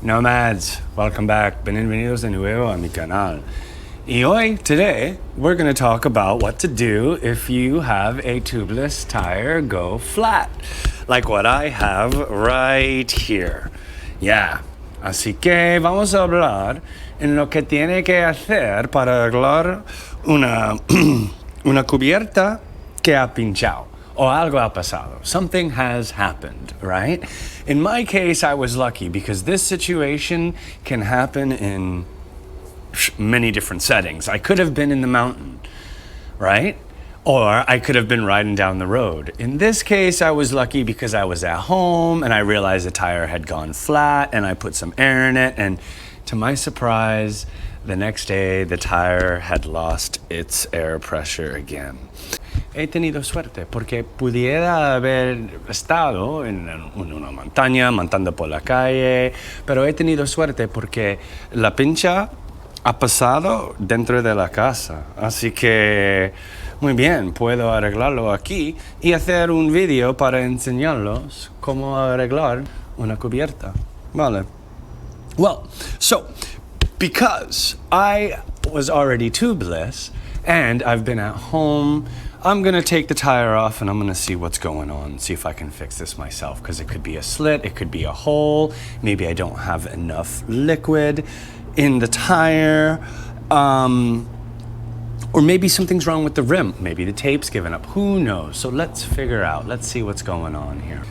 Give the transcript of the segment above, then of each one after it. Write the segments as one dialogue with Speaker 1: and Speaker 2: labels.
Speaker 1: Nomads, welcome back. Bienvenidos de nuevo a mi canal. Y today, we're going to talk about what to do if you have a tubeless tire go flat, like what I have right here. Yeah, así que vamos a hablar en lo que tiene que hacer para arreglar una cubierta que ha pinchado. O algo ha pasado. Something has happened, right? In my case, I was lucky because this situation can happen in many different settings. I could have been in the mountain, right? Or I could have been riding down the road. In this case, I was lucky because I was at home and I realized the tire had gone flat and I put some air in it. And to my surprise, the next day, the tire had lost its air pressure again. He tenido suerte porque pudiera haber estado en una montaña, montando por la calle, pero he tenido suerte porque la pincha ha pasado dentro de la casa. Así que, muy bien, puedo arreglarlo aquí y hacer un video para enseñarlos cómo arreglar una cubierta. Vale. Well, so, because I was already tubeless and I've been at home, I'm going to take the tire off and I'm going to see what's going on, see if I can fix this myself, because it could be a slit, it could be a hole, maybe I don't have enough liquid in the tire, or maybe something's wrong with the rim, maybe the tape's given up, who knows? So let's figure out, let's see what's going on here.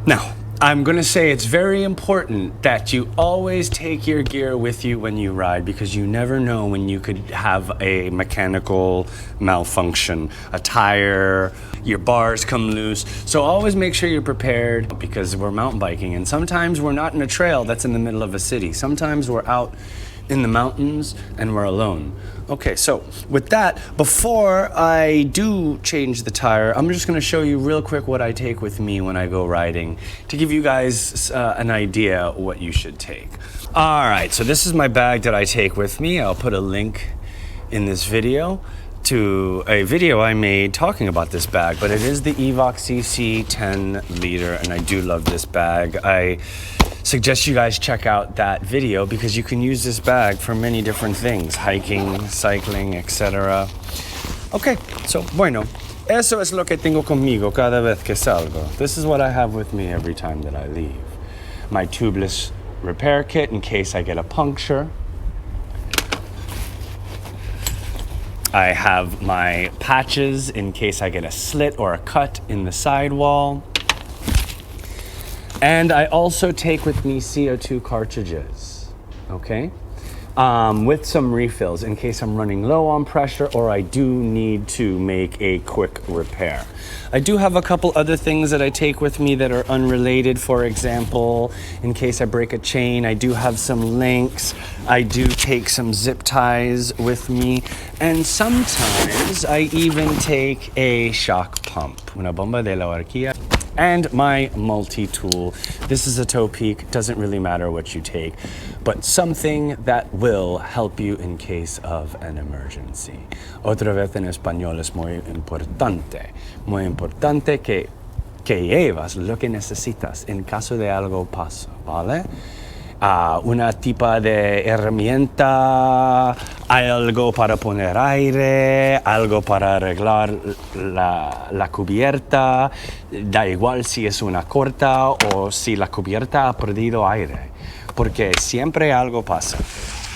Speaker 1: Now, I'm going to say it's very important that you always take your gear with you when you ride, because you never know when you could have a mechanical malfunction, a tire, your bars come loose. So always make sure you're prepared, because we're mountain biking and sometimes we're not in a trail that's in the middle of a city. Sometimes we're out in the mountains and we're alone. Okay, so with that, before I do change the tire, I'm just gonna show you real quick what I take with me when I go riding to give you guys an idea what you should take. All right, so this is my bag that I take with me. I'll put a link in this video to a video I made talking about this bag, but it is the Evox CC 10 liter, and I do love this bag. I suggest you guys check out that video because you can use this bag for many different things, hiking, cycling, etc. Okay, so bueno, eso es lo que tengo conmigo cada vez que salgo. This is what I have with me every time that I leave. My tubeless repair kit in case I get a puncture. I have my patches in case I get a slit or a cut in the sidewall. And I also take with me CO2 cartridges, okay? With some refills in case I'm running low on pressure or I do need to make a quick repair. I do have a couple other things that I take with me that are unrelated. For example, in case I break a chain, I do have some links. I do take some zip ties with me. And sometimes I even take a shock pump, una bomba de la horquilla. And my multi-tool. This is a toe peak, doesn't really matter what you take, but something that will help you in case of an emergency. Otra vez en español es muy importante que llevas lo que necesitas en caso de algo pasa, ¿vale? Una tipo de herramienta, algo para poner aire, algo para arreglar la cubierta, da igual si es una corta o si la cubierta ha perdido aire, porque siempre algo pasa.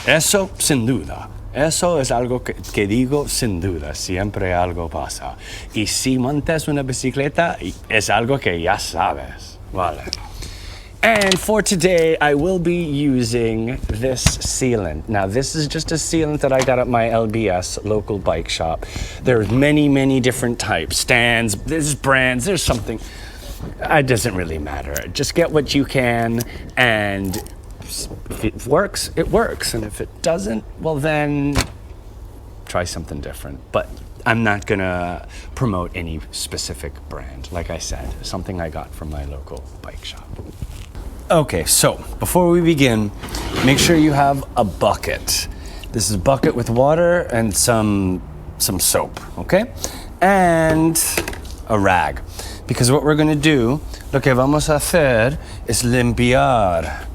Speaker 1: Eso sin duda. Eso es algo que digo sin duda, siempre algo pasa. Y si montas una bicicleta, es algo que ya sabes, ¿vale? And for today, I will be using this sealant. Now, this is just a sealant that I got at my LBS, local bike shop. There's many, many different types, stands, there's brands, there's something. It doesn't really matter. Just get what you can, and if it works, it works. And if it doesn't, well then, try something different. But I'm not gonna promote any specific brand. Like I said, something I got from my local bike shop. Okay, so before we begin, make sure you have a bucket. This is a bucket with water and some soap, okay? And a rag. Because what we're gonna do, lo que vamos a hacer es limpiar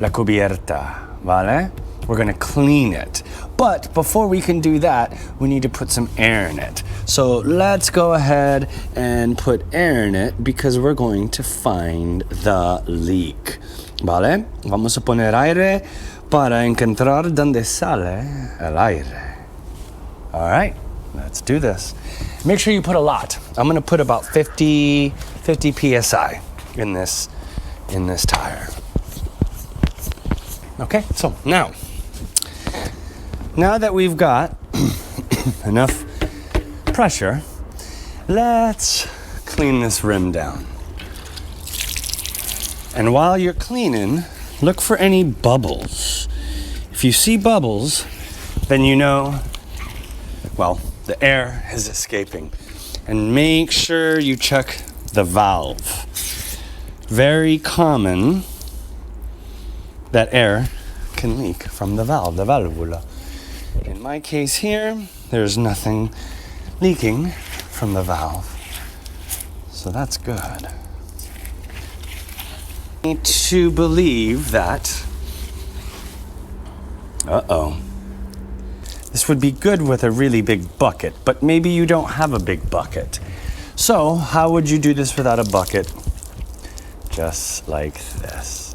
Speaker 1: la cubierta, ¿vale? We're gonna clean it. But before we can do that, we need to put some air in it. So let's go ahead and put air in it because we're going to find the leak, ¿vale? Vamos a poner aire para encontrar donde sale el aire. All right, let's do this. Make sure you put a lot. I'm gonna put about 50 PSI in this tire. Okay, so now that we've got enough pressure, let's clean this rim down. And while you're cleaning, look for any bubbles. If you see bubbles, then you know, well, the air is escaping. And make sure you check the valve. Very common that air can leak from the valve, the valvula. In my case here, there's nothing leaking from the valve. So that's good. I need to believe that, this would be good with a really big bucket, but maybe you don't have a big bucket. So how would you do this without a bucket? Just like this.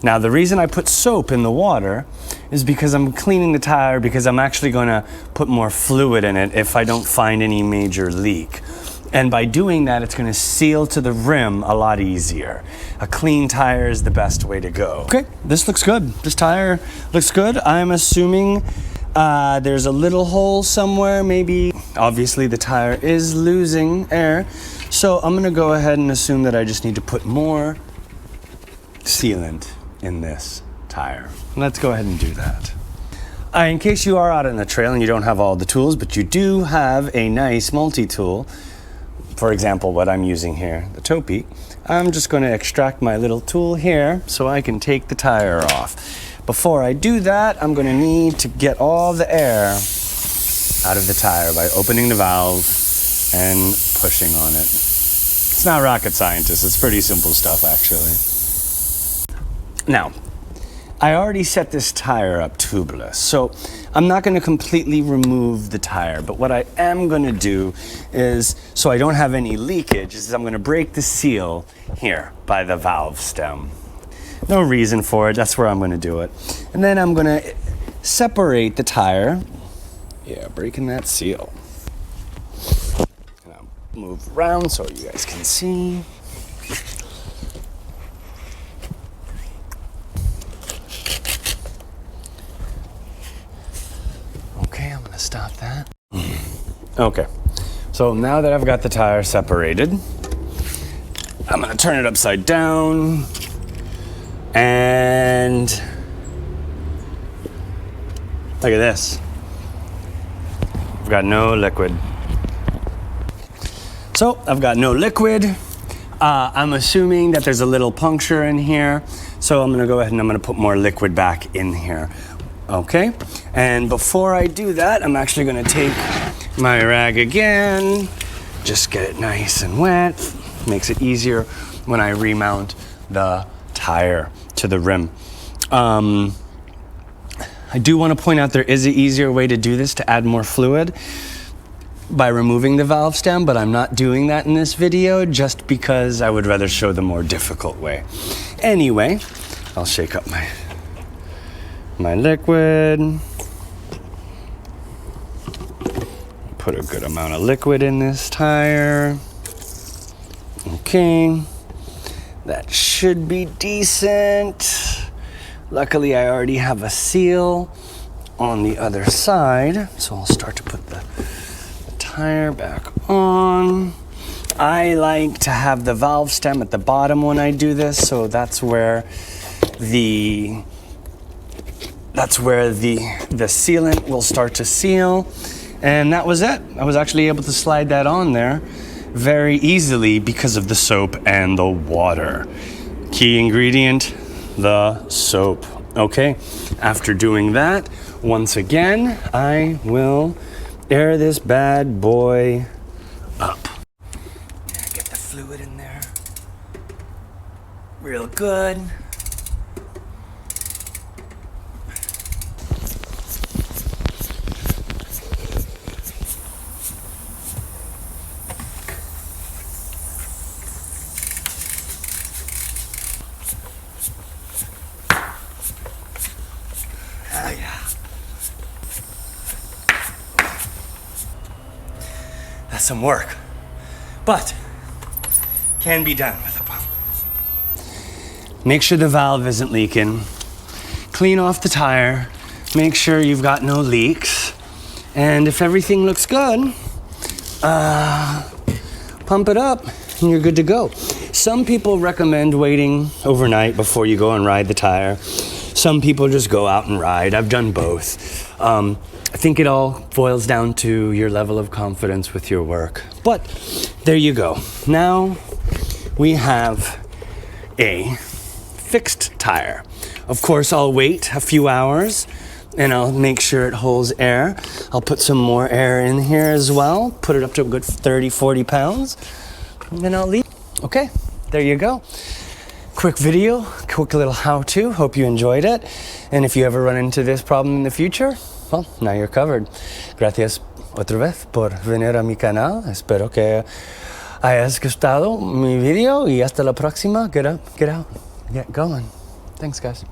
Speaker 1: Now, the reason I put soap in the water is because I'm cleaning the tire because I'm actually gonna put more fluid in it if I don't find any major leak. And by doing that, it's gonna seal to the rim a lot easier. A clean tire is the best way to go. Okay, this looks good. This tire looks good. I'm assuming there's a little hole somewhere, maybe. Obviously, the tire is losing air. So I'm gonna go ahead and assume that I just need to put more sealant in this tire. Let's go ahead and do that. In case you are out on the trail and you don't have all the tools, but you do have a nice multi-tool, for example, what I'm using here, the Topi, I'm just going to extract my little tool here so I can take the tire off. Before I do that, I'm going to need to get all the air out of the tire by opening the valve and pushing on it. It's not rocket science, it's pretty simple stuff actually. Now, I already set this tire up tubeless, so I'm not going to completely remove the tire, but what I am going to do is, so I don't have any leakage, is I'm going to break the seal here by the valve stem. No reason for it, that's where I'm going to do it. And then I'm going to separate the tire, breaking that seal. And I'll move around so you guys can see. Okay, I'm gonna stop that. Okay, so now that I've got the tire separated, I'm gonna turn it upside down and look at this. I've got no liquid. So I've got no liquid. I'm assuming that there's a little puncture in here. So I'm gonna go ahead and I'm gonna put more liquid back in here. Okay, and before I do that, I'm actually gonna take my rag again, just get it nice and wet. Makes it easier when I remount the tire to the rim. I do want to point out there is an easier way to do this to add more fluid by removing the valve stem, but I'm not doing that in this video just because I would rather show the more difficult way. Anyway, I'll shake up my liquid. Put a good amount of liquid in this tire. Okay, that should be decent. Luckily, I already have a seal on the other side, so I'll start to put the tire back on. I like to have the valve stem at the bottom when I do this, so that's where the sealant will start to seal. And that was it. I was actually able to slide that on there very easily because of the soap and the water. Key ingredient, the soap. Okay, after doing that, once again, I will air this bad boy up. Get the fluid in there real good. some work, but can be done with a pump. Make sure the valve isn't leaking. Clean off the tire. Make sure you've got no leaks. And if everything looks good, pump it up and you're good to go. Some people recommend waiting overnight before you go and ride the tire. Some people just go out and ride. I've done both. I think it all boils down to your level of confidence with your work. But there you go. Now we have a fixed tire. Of course, I'll wait a few hours and I'll make sure it holds air. I'll put some more air in here as well, put it up to a good 30, 40 pounds, and then I'll leave. Okay, there you go. Quick video, quick little how-to. Hope you enjoyed it. And if you ever run into this problem in the future, well, now you're covered. Gracias otra vez por venir a mi canal. Espero que hayas gustado mi video y hasta la próxima. Get up, get out, get going. Thanks, guys.